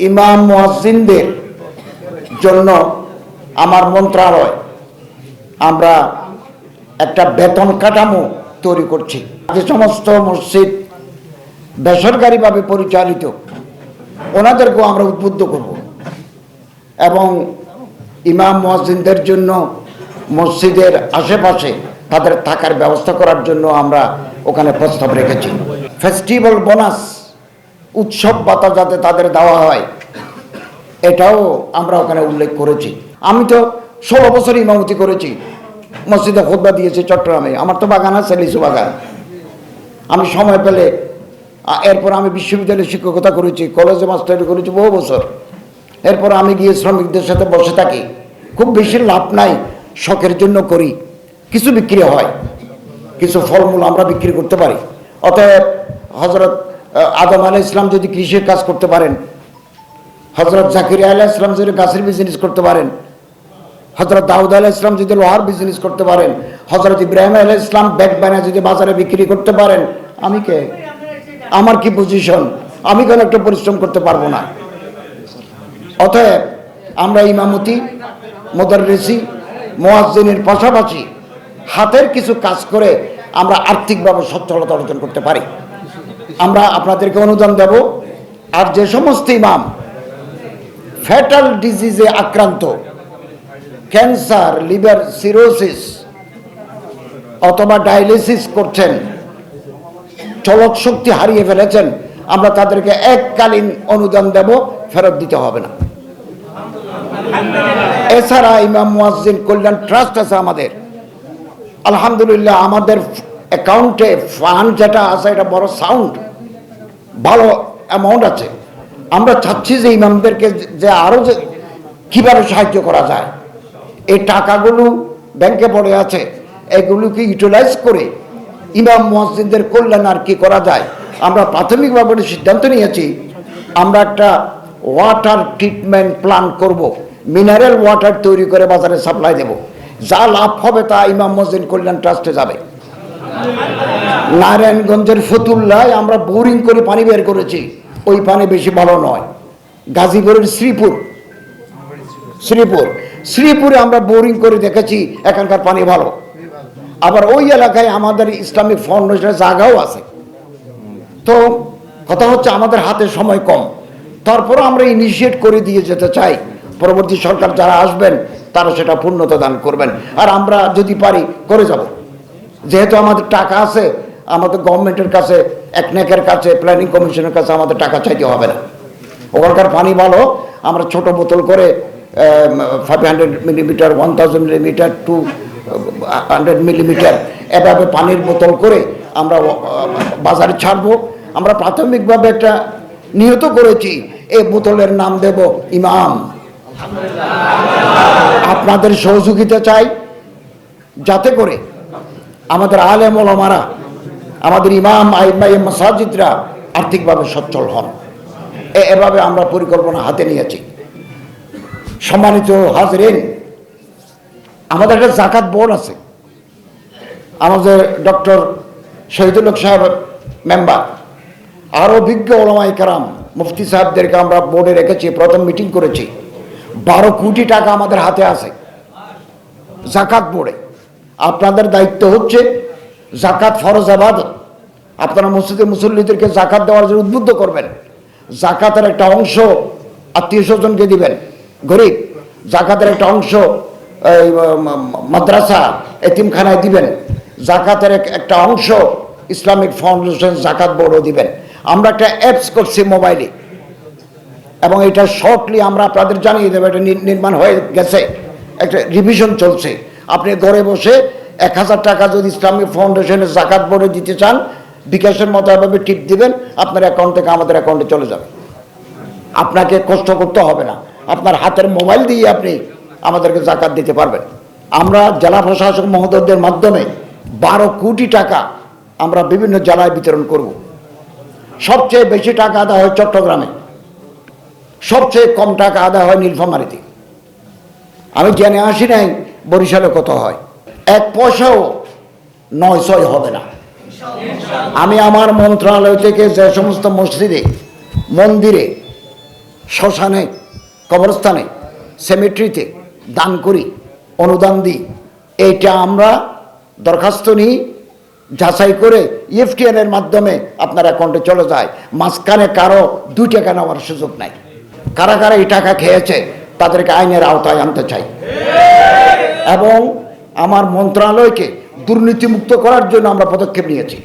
ইমাম মুয়াজ্জিনদের জন্য আমার মন্ত্রণালয় আমরা একটা বেতন কাঠামো তৈরি করছি। যে সমস্ত মসজিদ বেসরকারিভাবে পরিচালিত ওনাদেরকেও আমরা উদ্বুদ্ধ করব এবং ইমাম মুয়াজ্জিনদের জন্য মসজিদের আশেপাশে তাদের থাকার ব্যবস্থা করার জন্য আমরা ওখানে প্রস্তাব রেখেছি। ফেস্টিভ্যাল বোনাস, উৎসব ভাতা যাতে তাদের দেওয়া হয়, এটাও আমরা ওখানে উল্লেখ করেছি। আমি তো 16 বছর ইমামতি করেছি, মসজিদে খুতবা দিয়েছি চট্টগ্রামে। আমার তো বাগান আছে, লিচু বাগান। আমি সময় পেলে, এরপর আমি বিশ্ববিদ্যালয়ে শিক্ষকতা করেছি, কলেজে মাস্টারি করেছি বহু বছর। এরপর আমি গিয়ে শ্রমিকদের সাথে বসে থাকি। খুব বেশি লাভ নাই, শখের জন্য করি। কিছু বিক্রি হয়, কিছু ফলমূল আমরা বিক্রি করতে পারি। অতএব হজরত আদম আলাইহিস সালাম যদি কৃষির কাজ করতে পারেন, হজরত জাকিরিয়া আলাইহিস সালাম যদি গাছের বিজনেস করতে পারেন, হজরত দাউদ আলাইহিস সালাম যদি লোহার বিজনেস করতে পারেন, হজরত ইব্রাহিম আলাইহিস সালাম ব্যাগ বানিয়ে যদি বাজারে বিক্রি করতে পারেন, আমি কে? আমার কি পজিশন? আমি কেন একটু পরিশ্রম করতে পারবো না? অতএব আমরা ইমামতি, মুদাররিসি, মুয়াজ্জিনের পাশাপাশি হাতের কিছু কাজ করে আমরা আর্থিকভাবে সচ্ছলতা অর্জন করতে পারি। আমরা আপনাদেরকে অনুদান দেব। আর যে সমস্ত ইমাম ফ্যাটাল ডিজিজে আক্রান্ত, ক্যান্সার, লিভার সিরোসিস অথবা ডায়ালিসিস করছেন, চলক শক্তি হারিয়ে ফেলেছেন, আমরা তাদেরকে এককালীন অনুদান দেব, ফেরত দিতে হবে না। এছাড়া ইমাম মুয়াজ্জিন কল্যাণ ট্রাস্ট আছে আমাদের। আলহামদুলিল্লাহ, আমাদের অ্যাকাউন্টে ফান্ড যেটা আছে এটা বড় সাউন্ড, ভালো অ্যামাউন্ট আছে। আমরা চাচ্ছি যে ইমামদেরকে যে আরও যে কীভাবে সাহায্য করা যায়, এই টাকাগুলো ব্যাংকে পড়ে আছে, এগুলোকে ইউটিলাইজ করে ইমাম মুয়াজ্জিনদের কল্যাণ আর কি করা যায়। আমরা প্রাথমিকভাবে সিদ্ধান্ত নিয়েছি, আমরা একটা ওয়াটার ট্রিটমেন্ট প্ল্যান করব, মিনারেল ওয়াটার তৈরি করে বাজারে সাপ্লাই দেব। যা লাভ হবে তা ইমাম মুয়াজ্জিন কল্যাণ ট্রাস্টে যাবে। নারায়ণগঞ্জের ফতুল্লায় আমরা বোরিং করে পানি বের করেছি, ওই পানি বেশি ভালো নয়। গাজীপুরের শ্রীপুরে আমরা বোরিং করে দেখেছি, এখানকার পানি ভালো। আবার ওই এলাকায় আমাদের ইসলামিক ফাউন্ডেশনের জায়গাও আছে। তো কথা হচ্ছে আমাদের হাতে সময় কম, তারপরে আমরা ইনিশিয়েট করে দিয়ে যেতে চাই। পরবর্তী সরকার যারা আসবেন তারা সেটা পূর্ণতা দান করবেন, আর আমরা যদি পারি করে যাব। যেহেতু আমাদের টাকা আছে, আমাদের গভর্নমেন্টের কাছে, একনেকের কাছে, প্ল্যানিং কমিশনের কাছে আমাদের টাকা চাইতে হবে না। ওখানকার পানি ভালো। আমরা ছোট বোতল করে 500 মিলিমিটার, 1000 মিলিমিটার, 200 মিলিমিটার এভাবে পানির বোতল করে আমরা বাজারে ছাড়বো। আমরা প্রাথমিকভাবে একটা নিহত করেছি, এই বোতলের নাম দেব ইমাম। আপনাদের সহযোগিতা চাই, যাতে করে আমাদের আলেম ওলামারা, আমাদের ইমাম আইম্মায়ে মাসাজিদরা আর্থিকভাবে সচ্ছল হন। এভাবে আমরা পরিকল্পনা হাতে নিয়েছি। সম্মানিত হাজরিন, আমাদের একটা জাকাত বোর্ড আছে। আমাদের ডক্টর শহীদুল হক সাহেব মেম্বার, আরও অভিজ্ঞ ওলামায়ে কেরাম, মুফতি সাহেবদেরকে আমরা বোর্ডে রেখেছি। প্রথম মিটিং করেছি। 12 কোটি টাকা আমাদের হাতে আছে জাকাত বোর্ডে। আপনাদের দায়িত্ব হচ্ছে জাকাত ফরজ ইবাদত। আপনারা মসজিদে মুসল্লিদেরকে জাকাত দেওয়ার জন্য উদ্বুদ্ধ করবেন। জাকাতের একটা অংশ আত্মীয় স্বজনকে দিবেন, গরিব। জাকাতের একটা অংশ মাদ্রাসা, এতিমখানায় দিবেন। জাকাতের একটা অংশ ইসলামিক ফাউন্ডেশন, জাকাত বোর্ডও দিবেন। আমরা একটা অ্যাপস করছি মোবাইলে, এবং এটা শর্টলি আমরা আপনাদের জানিয়ে দেবো। এটা নির্মাণ হয়ে গেছে, একটা রিভিশন চলছে। আপনি ঘরে বসে 1000 টাকা যদি ইসলামিক ফাউন্ডেশনের জাকাত বোর্ডে দিতে চান, বিকাশের মতো এভাবে টিপ দিবেন, আপনার অ্যাকাউন্ট থেকে আমাদের অ্যাকাউন্টে চলে যাবে। আপনাকে কষ্ট করতে হবে না, আপনার হাতের মোবাইল দিয়ে আপনি আমাদেরকে জাকাত দিতে পারবেন। আমরা জেলা প্রশাসক মহোদয়দের মাধ্যমে 12 কোটি টাকা আমরা বিভিন্ন জেলায় বিতরণ করব। সবচেয়ে বেশি টাকা আদায় হয় চট্টগ্রামে, সবচেয়ে কম টাকা আদায় হয় নীলফামারীতে। আমি জেনে আসি নাই বরিশালে কত হয়। 1 পয়সাও 9-6 হবে না। আমি আমার মন্ত্রণালয় থেকে যে সমস্ত মসজিদে, মন্দিরে শ্মশানে, কবরস্থানে, সেমেট্রিতে দান করি, অনুদান দিই। এইটা আমরা দরখাস্ত নিই, যাচাই করে EFTN এর মাধ্যমে আপনার অ্যাকাউন্টে চলে যায়। মাঝখানে কারো 2 টাকা নেওয়ার সুযোগ নাই। কারা কারা এই টাকা খেয়েছে তাদেরকে আইনের আওতায় আনতে চাই এবং আমার মন্ত্রণালয়কে দুর্নীতিমুক্ত করার জন্য আমরা পদক্ষেপ নিয়েছি।